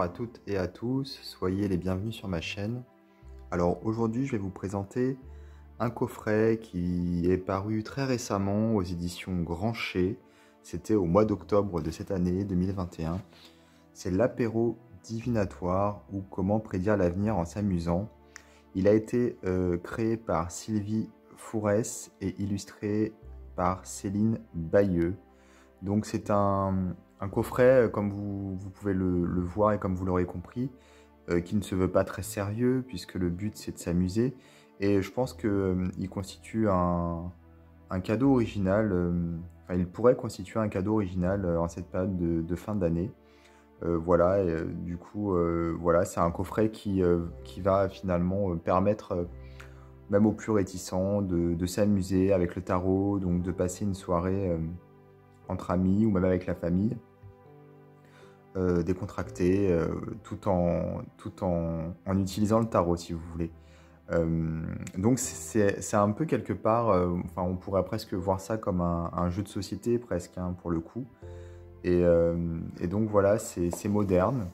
à toutes et à tous, soyez les bienvenus sur ma chaîne. Alors aujourd'hui je vais vous présenter un coffret qui est paru très récemment aux éditions Grancher. C'était au mois d'octobre de cette année 2021. C'est l'apéro divinatoire ou comment prédire l'avenir en s'amusant. Il a été créé par Sylvie Fourès et illustré par Céline Bayeux. Donc c'est un coffret, comme vous pouvez le voir et comme vous l'aurez compris, qui ne se veut pas très sérieux, puisque le but c'est de s'amuser. Et je pense qu'il constitue un cadeau original, enfin il pourrait constituer un cadeau original en cette période de fin d'année. Voilà, et, du coup, voilà, c'est un coffret qui va finalement permettre, même aux plus réticents, de s'amuser avec le tarot, donc de passer une soirée entre amis ou même avec la famille, décontracté, en utilisant le tarot si vous voulez. Donc c'est un peu quelque part, enfin on pourrait presque voir ça comme un jeu de société presque, hein, pour le coup. Et donc voilà, c'est moderne.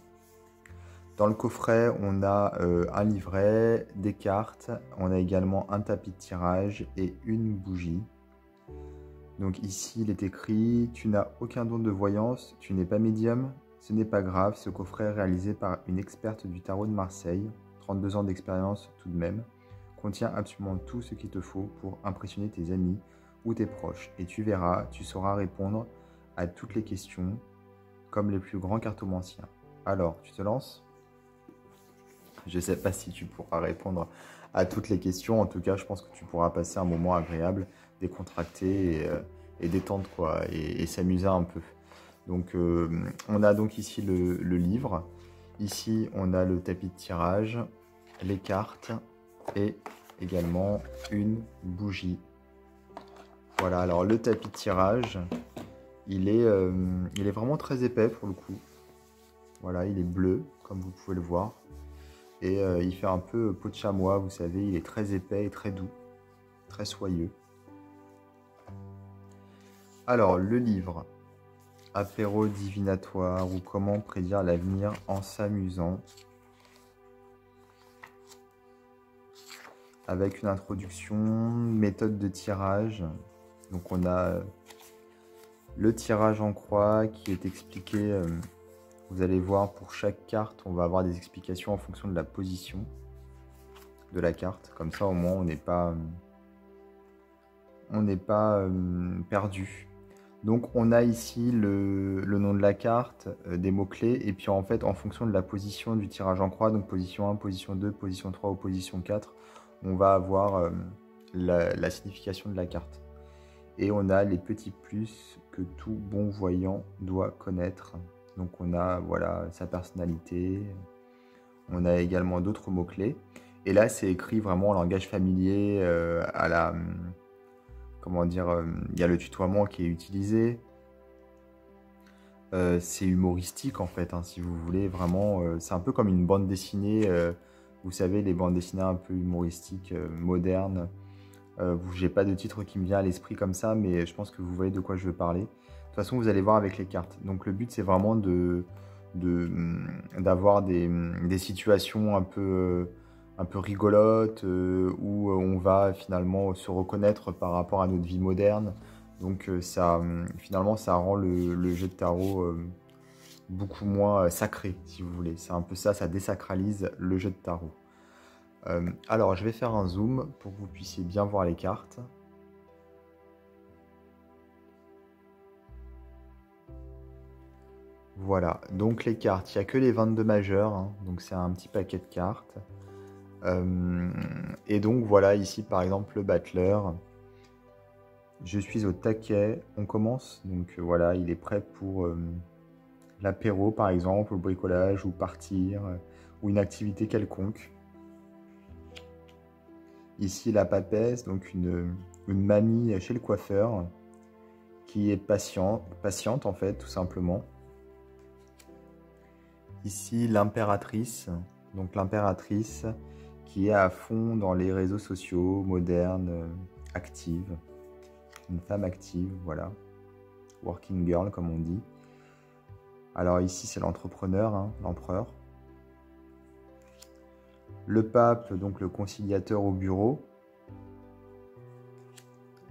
Dans le coffret, on a un livret, des cartes, on a également un tapis de tirage et une bougie. Donc ici, il est écrit « Tu n'as aucun don de voyance, tu n'es pas médium, ce n'est pas grave, ce coffret est réalisé par une experte du tarot de Marseille, 32 ans d'expérience tout de même, contient absolument tout ce qu'il te faut pour impressionner tes amis ou tes proches. Et tu verras, tu sauras répondre à toutes les questions, comme les plus grands cartomanciens. Alors, tu te lances ? Je ne sais pas si tu pourras répondre à toutes les questions. En tout cas, je pense que tu pourras passer un moment agréable, décontracté et détendre, quoi, et s'amuser un peu. Donc, on a donc ici le livre. Ici, on a le tapis de tirage, les cartes et également une bougie. Voilà, alors le tapis de tirage, il est vraiment très épais pour le coup. Voilà, il est bleu, comme vous pouvez le voir. Et il fait un peu peau de chamois, vous savez, il est très épais et très doux, très soyeux. Alors, le livre, Apéro divinatoire ou comment prédire l'avenir en s'amusant. Avec une introduction, méthode de tirage. Donc on a le tirage en croix qui est expliqué. Vous allez voir, pour chaque carte, on va avoir des explications en fonction de la position de la carte. Comme ça, au moins, on n'est pas perdu. Donc, on a ici le nom de la carte, des mots-clés, et puis en fait, en fonction de la position du tirage en croix, donc position 1, position 2, position 3 ou position 4, on va avoir la signification de la carte. Et on a les petits plus que tout bon voyant doit connaître. Donc on a, voilà, sa personnalité, on a également d'autres mots-clés. Et là, c'est écrit vraiment en langage familier, à la... Comment dire, il y a le tutoiement qui est utilisé. C'est humoristique en fait, hein, si vous voulez, vraiment. C'est un peu comme une bande dessinée, vous savez, les bandes dessinées un peu humoristiques, modernes. J'ai pas de titre qui me vient à l'esprit comme ça, mais je pense que vous voyez de quoi je veux parler. De toute façon, vous allez voir avec les cartes. Donc le but, c'est vraiment d'avoir des situations un peu rigolotes, où on va finalement se reconnaître par rapport à notre vie moderne. Donc finalement, ça rend le jeu de tarot beaucoup moins sacré, si vous voulez. C'est un peu ça, ça désacralise le jeu de tarot. Alors, je vais faire un zoom pour que vous puissiez bien voir les cartes. Voilà, donc les cartes, il n'y a que les 22 majeurs, hein, donc c'est un petit paquet de cartes. Et donc voilà, ici par exemple le battleur. Je suis au taquet, on commence, donc voilà, il est prêt pour l'apéro par exemple, le bricolage ou partir, ou une activité quelconque. Ici la papesse, donc une mamie chez le coiffeur qui est patiente en fait, tout simplement. Ici l'impératrice, donc l'impératrice qui est à fond dans les réseaux sociaux, modernes, active. Une femme active, voilà. Working girl comme on dit. Alors ici c'est l'entrepreneur, hein, l'empereur. Le pape, donc le conciliateur au bureau.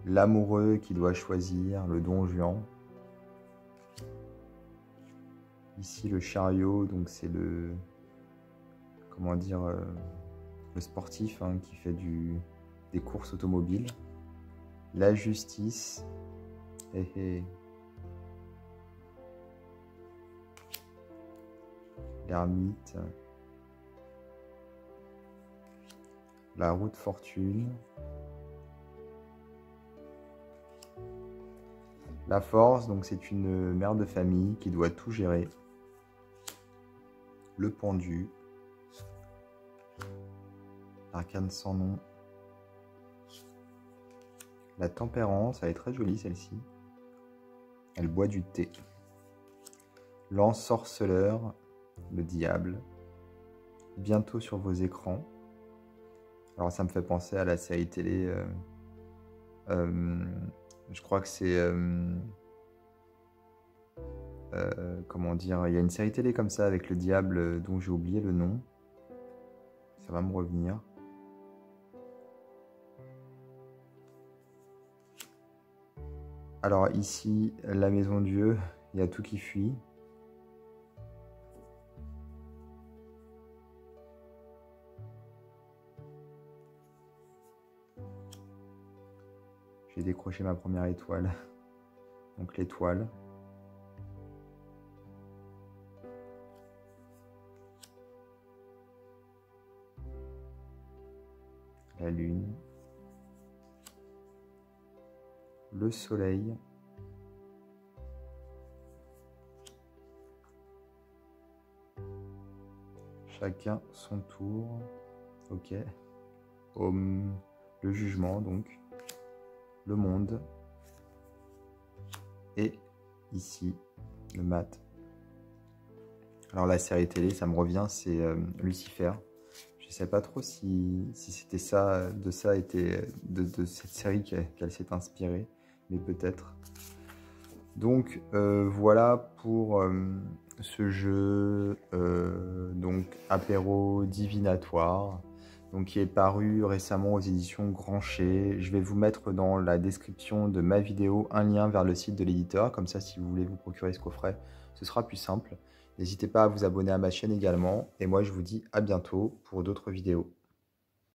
L'amoureux qui doit choisir, le don Juan. Ici le chariot, donc c'est le, comment dire, le sportif hein, qui fait des courses automobiles. La justice. L'ermite. La roue de fortune. La force, donc c'est une mère de famille qui doit tout gérer. Le pendu. L'arcane sans nom. La tempérance, elle est très jolie celle-ci. Elle boit du thé. L'ensorceleur, le diable. Bientôt sur vos écrans. Alors ça me fait penser à la série télé. Je crois que c'est... comment dire, il y a une série télé comme ça avec le diable dont j'ai oublié le nom. Ça va me revenir. Alors ici, la maison Dieu, il y a tout qui fuit. J'ai décroché ma première étoile. Donc l'étoile. La lune. Le soleil. Chacun son tour. Ok. Le jugement, donc. Le monde. Et ici, le mat. Alors la série télé, ça me revient, c'est Lucifer. Je ne sais pas trop si c'était ça, de cette série qu'elle s'est inspirée, mais peut-être. Donc voilà pour ce jeu donc apéro divinatoire, donc qui est paru récemment aux éditions Grancher. Je vais vous mettre dans la description de ma vidéo un lien vers le site de l'éditeur, comme ça si vous voulez vous procurer ce coffret, ce sera plus simple. N'hésitez pas à vous abonner à ma chaîne également, et moi je vous dis à bientôt pour d'autres vidéos.